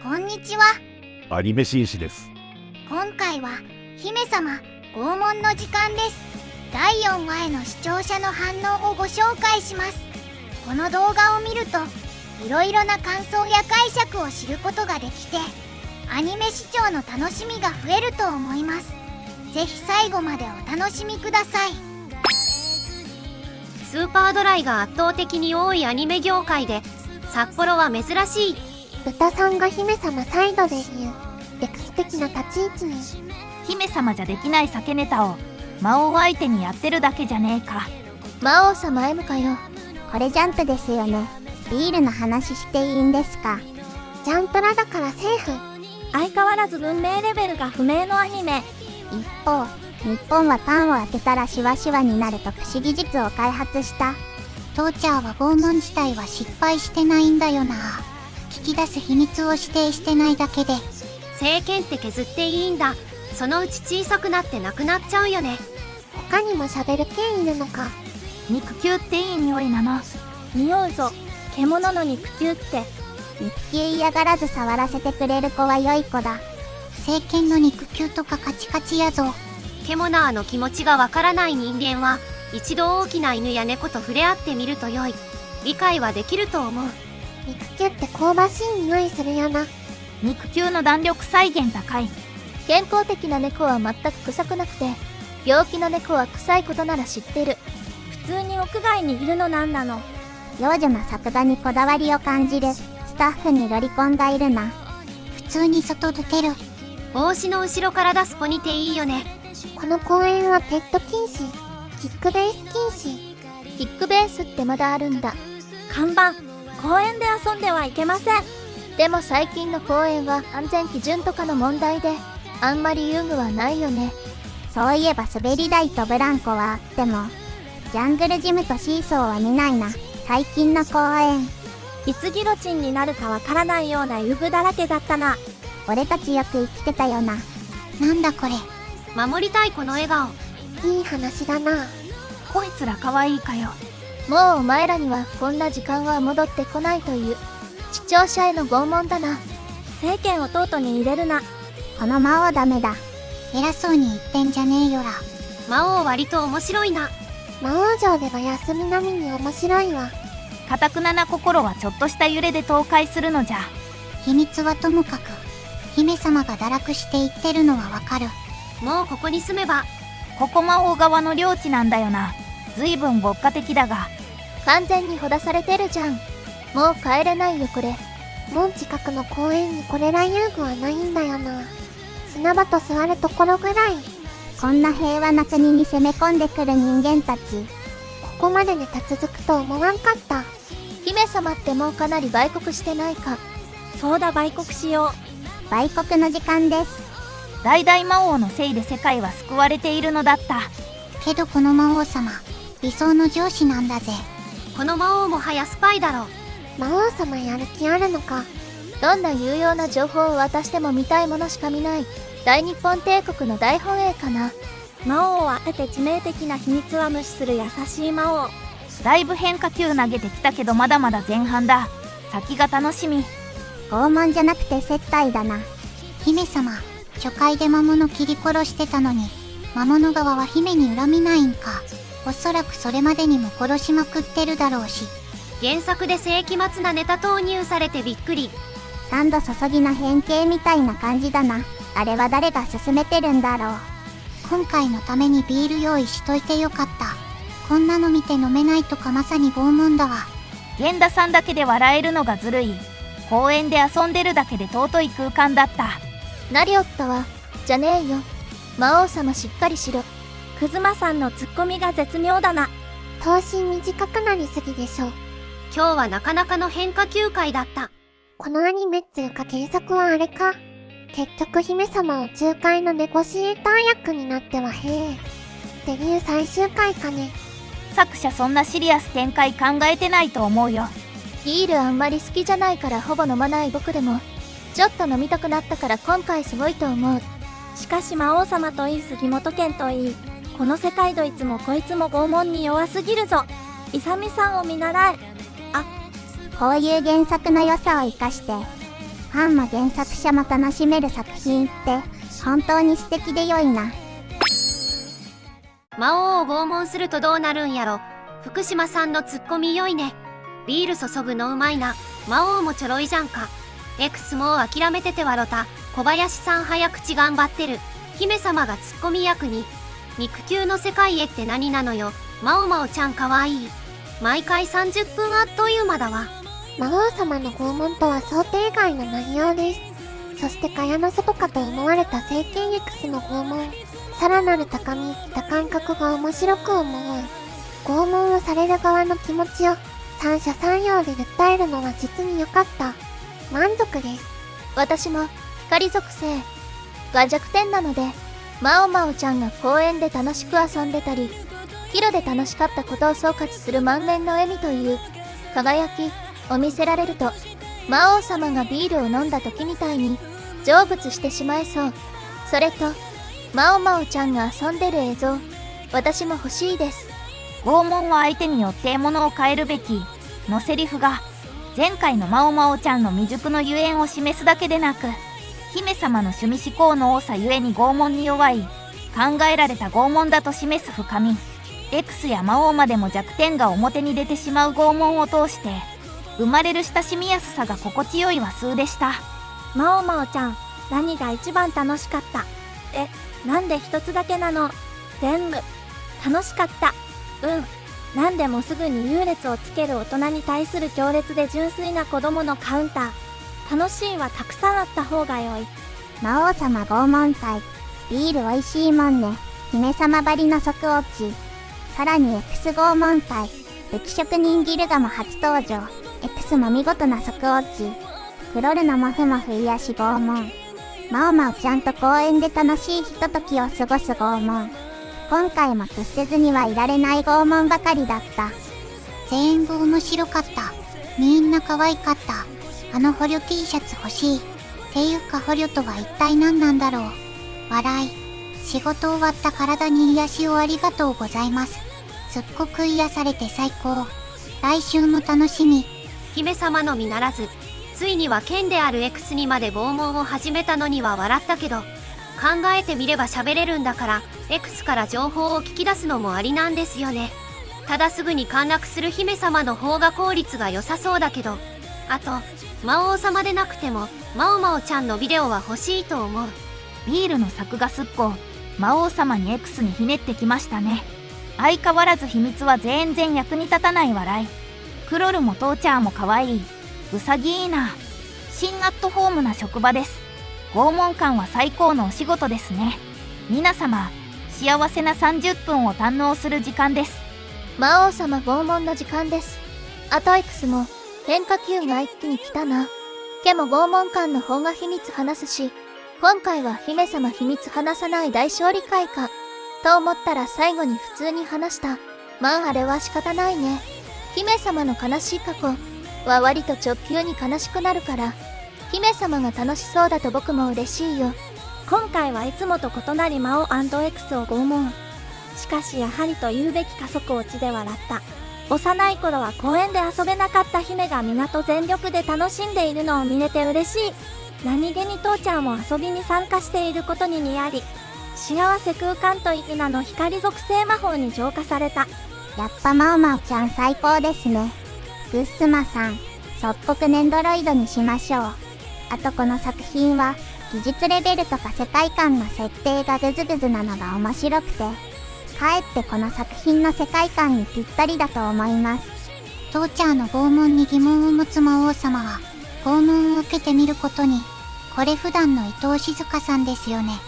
こんにちは。アニメ紳士です。今回は姫様拷問の時間です。第4話への視聴者の反応をご紹介します。この動画を見るといろいろな感想や解釈を知ることができて、アニメ視聴の楽しみが増えると思います。ぜひ最後までお楽しみください。スーパードライが圧倒的に多いアニメ業界で札幌は珍しい。豚さんが姫様サイドで言う歴史的な立ち位置に。姫様じゃできない酒ネタを魔王相手にやってるだけじゃねえか。魔王様 M かよ。これジャンプですよね。ビールの話していいんですか？ジャンプラだからセーフ。相変わらず文明レベルが不明のアニメ。一方、日本はパンを開けたらシワシワになると不思議術を開発した。トーチャーは拷問自体は失敗してないんだよな。聞き出す秘密を指定してないだけで。聖剣って削っていいんだ。そのうち小さくなってなくなっちゃうよね。他にも喋る剣いるのか。肉球っていい匂いなの。匂うぞ。獣の肉球って。肉球嫌がらず触らせてくれる子は良い子だ。聖剣の肉球とかカチカチやぞ。ケモナーの気持ちがわからない人間は一度大きな犬や猫と触れ合ってみると良い。理解はできると思う。肉球って香ばしい匂いするよな。肉球の弾力再現高い。健康的な猫は全く臭くなくて、病気の猫は臭いことなら知ってる。普通に屋外にいるのなんなの。幼女の作画にこだわりを感じるスタッフにロリコンがいるな。普通に外出てる。帽子の後ろから出すポニテいいよね。この公園はペット禁止、キックベース禁止。キックベースってまだあるんだ。看板、公園で遊んではいけません。でも最近の公園は安全基準とかの問題であんまり遊具はないよね。そういえば滑り台とブランコはあってもジャングルジムとシーソーは見ないな。最近の公園いつギロチンになるかわからないような遊具だらけだったな。俺たちよく生きてたよな。なんだこれ。守りたいこの笑顔。いい話だな。こいつら可愛いかよ。もうお前らにはこんな時間は戻ってこないという視聴者への拷問だな。聖剣をトートに入れるな。この魔王ダメだ。偉そうに言ってんじゃねえよら。魔王割と面白いな。魔王城では休み並みに面白いわ。堅くなな心はちょっとした揺れで倒壊するのじゃ。秘密はともかく姫様が堕落して言ってるのはわかる。もうここに住めば。ここ魔王側の領地なんだよな。ずいぶん牧歌的だが。完全にほだされてるじゃん。もう帰れないよこれ。門近くの公園にこれら遊具はないんだよな。砂場と座るところぐらい。こんな平和な国に攻め込んでくる人間たち、ここまでネタ続くと思わんかった。姫様ってもうかなり売国してないか。そうだ、売国しよう。売国の時間です。大々魔王のせいで世界は救われているのだった。けどこの魔王様理想の上司なんだぜ。この魔王もはやスパイだろ。魔王様やる気あるのか。どんな有用な情報を渡しても見たいものしか見ない大日本帝国の大本営かな。魔王はあえて致命的な秘密は無視する優しい魔王。だいぶ変化球投げてきたけどまだまだ前半だ。先が楽しみ。拷問じゃなくて接待だな。姫様、初回で魔物切り殺してたのに魔物側は姫に恨みないんか。おそらくそれまでにも殺しまくってるだろうし。原作で世紀末なネタ投入されてびっくり。三度注ぎの変形みたいな感じだな。あれは誰が勧めてるんだろう。今回のためにビール用意しといてよかった。こんなの見て飲めないとかまさに拷問だわ。源田さんだけで笑えるのがずるい。公園で遊んでるだけで尊い空間だった。なりおったわ。じゃねえよ。魔王様しっかりしろ。くずまさんのツッコミが絶妙だな。頭身短くなりすぎでしょ。今日はなかなかの変化球回だった。このアニメっつうか原作はあれか。結局姫様を仲介のネゴシエーター役になってはへえ。デビュー最終回かね。作者そんなシリアス展開考えてないと思うよ。ビールあんまり好きじゃないからほぼ飲まない僕でもちょっと飲みたくなったから今回すごいと思う。しかし魔王様といい杉本家といい、この世界どいつもこいつも拷問に弱すぎるぞ。イサミさんを見習え。こういう原作の良さを生かしてフファンも原作者も楽しめる作品って本当に素敵で良いな。魔王を拷問するとどうなるんやろ。福島さんのツッコミ良いね。ビール注ぐのうまいな。魔王もちょろいじゃんか。X もう諦めててわろた。小林さん早口頑張ってる。姫様がツッコミ役に。肉球の世界へって何なのよ。まおまおちゃんかわいい。毎回30分あっという間だわ。魔王様の拷問とは想定外の内容です。そして蚊帳の外かと思われた聖剣 X の拷問。さらなる高み、多感覚が面白く思う。拷問をされる側の気持ちを三者三様で訴えるのは実に良かった。満足です。私も光属性が弱点なので、まおまおちゃんが公園で楽しく遊んでたり、キロで楽しかったことを総括する満面の笑みという輝きを見せられると、魔王様がビールを飲んだ時みたいに成仏してしまいそう。それとまおまおちゃんが遊んでる映像、私も欲しいです。拷問は相手によって獲物を変えるべきのセリフが前回のまおまおちゃんの未熟のゆえんを示すだけでなく、姫様の趣味思考の多さゆえに拷問に弱い考えられた拷問だと示す深み。X や魔王までも弱点が表に出てしまう拷問を通して生まれる親しみやすさが心地よい話数でした。まおまおちゃん、何が一番楽しかった？なんで一つだけなの？全部楽しかった。なんでもすぐに優劣をつける大人に対する強烈で純粋な子供のカウンター。楽しいはたくさんあった方が良い。魔王様拷問隊。ビール美味しいもんね。姫様ばりの即落ち。さらに X 拷問隊。武器職人ギルガも初登場。X も見事な即落ち。クロルのモフモフ癒し拷問。マオマオちゃんと公園で楽しいひとときを過ごす拷問。今回も屈せずにはいられない拷問ばかりだった。全部面白かった。みんな可愛かった。あの捕虜 T シャツ欲しい。っていうか捕虜とは一体何なんだろう。笑い。仕事終わった体に癒しをありがとうございます。すっごく癒されて最高。来週も楽しみ。姫様のみならず、ついには剣である X にまで拷問を始めたのには笑ったけど、考えてみれば喋れるんだから X から情報を聞き出すのもありなんですよね。ただすぐに陥落する姫様の方が効率が良さそうだけど、あと魔王様でなくてもまおまおちゃんのビデオは欲しいと思う。ビールの作画すっこ魔王様に X にひねってきましたね。相変わらず秘密は全然役に立たない笑い。クロルもトーチャーも可愛い。うさぎいいな。新アットホームな職場です。拷問官は最高のお仕事ですね。皆様、幸せな30分を堪能する時間です。魔王様拷問の時間です。あと X も変化球が一気に来たな。けも拷問官の方が秘密話すし、今回は姫様秘密話さない大勝利会かと思ったら最後に普通に話した。まああれは仕方ないね。姫様の悲しい過去は割と直球に悲しくなるから、姫様が楽しそうだと僕も嬉しいよ。今回はいつもと異なり魔王 &X を拷問。しかしやはりと言うべき加速落ちで笑った。幼い頃は公園で遊べなかった姫が港全力で楽しんでいるのを見れて嬉しい。何気に父ちゃんも遊びに参加していることににやり、幸せ空間という名の光属性魔法に浄化された。やっぱマオマオちゃん最高ですね。グッスマさん、そっぽくネンドロイドにしましょう。あとこの作品は技術レベルとか世界観の設定がグズグズなのが面白くて、かえってこの作品の世界観にぴったりだと思います。トーチャーの拷問に疑問を持つ魔王様は拷問を受けてみることに。これ普段の伊藤静香さんですよね。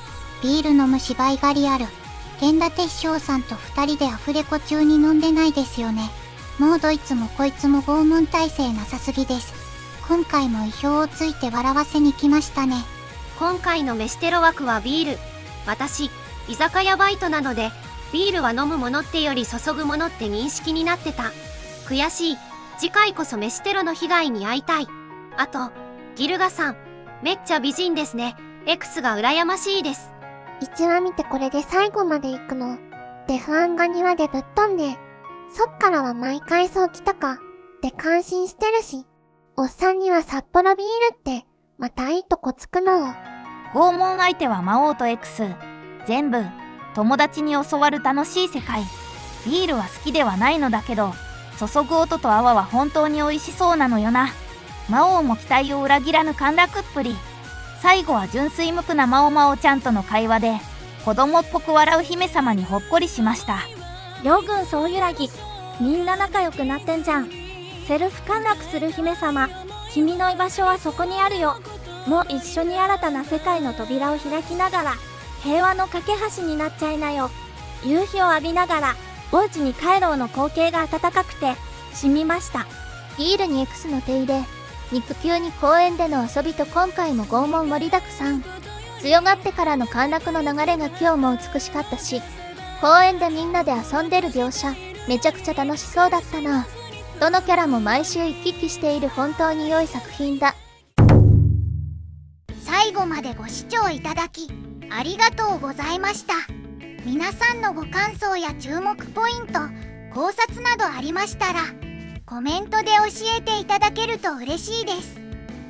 ビール飲む芝居がリアル。源田鉄章さんと二人でアフレコ中に飲んでないですよね。もうどいつもこいつも拷問体制なさすぎです。今回も意表をついて笑わせに来ましたね。今回の飯テロ枠はビール。私、居酒屋バイトなので、ビールは飲むものってより注ぐものって認識になってた。悔しい。次回こそ飯テロの被害に遭いたい。あと、ギルガさん、めっちゃ美人ですね。X が羨ましいです。1話見てこれで最後まで行くの。で不安が庭でぶっ飛んで。そっからは毎回そう来たか。って感心してるし。おっさんには札幌ビールって、またいいとこつくの。拷問相手は魔王と X。全部、友達に教わる楽しい世界。ビールは好きではないのだけど、注ぐ音と泡は本当に美味しそうなのよな。魔王も期待を裏切らぬ陥落っぷり。最後は純粋無垢な魔王魔王ちゃんとの会話で、子供っぽく笑う姫様にほっこりしました。両軍総揺らぎ。みんな仲良くなってんじゃん。セルフ陥落する姫様、君の居場所はそこにあるよ。もう一緒に新たな世界の扉を開きながら、平和の架け橋になっちゃいなよ。夕日を浴びながら、お家に帰ろうの光景が暖かくて、染みました。ビールに X の手入れ、肉球に公園での遊びと今回も拷問盛りだくさん。強がってからの陥落の流れが今日も美しかったし、公園でみんなで遊んでる描写、めちゃくちゃ楽しそうだったな。どのキャラも毎週行き来している本当に良い作品だ。最後までご視聴いただきありがとうございました。皆さんのご感想や注目ポイント、考察などありましたらコメントで教えていただけると嬉しいです。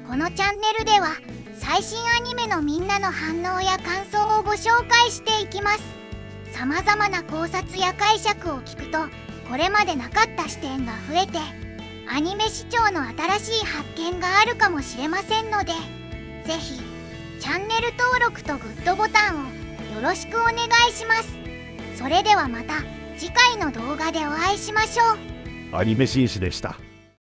このチャンネルでは最新アニメのみんなの反応や感想をご紹介していきます。様々な考察や解釈を聞くとこれまでなかった視点が増えてアニメ視聴の新しい発見があるかもしれませんので、ぜひチャンネル登録とグッドボタンをよろしくお願いします。それではまた次回の動画でお会いしましょう。アニメ紳士でした。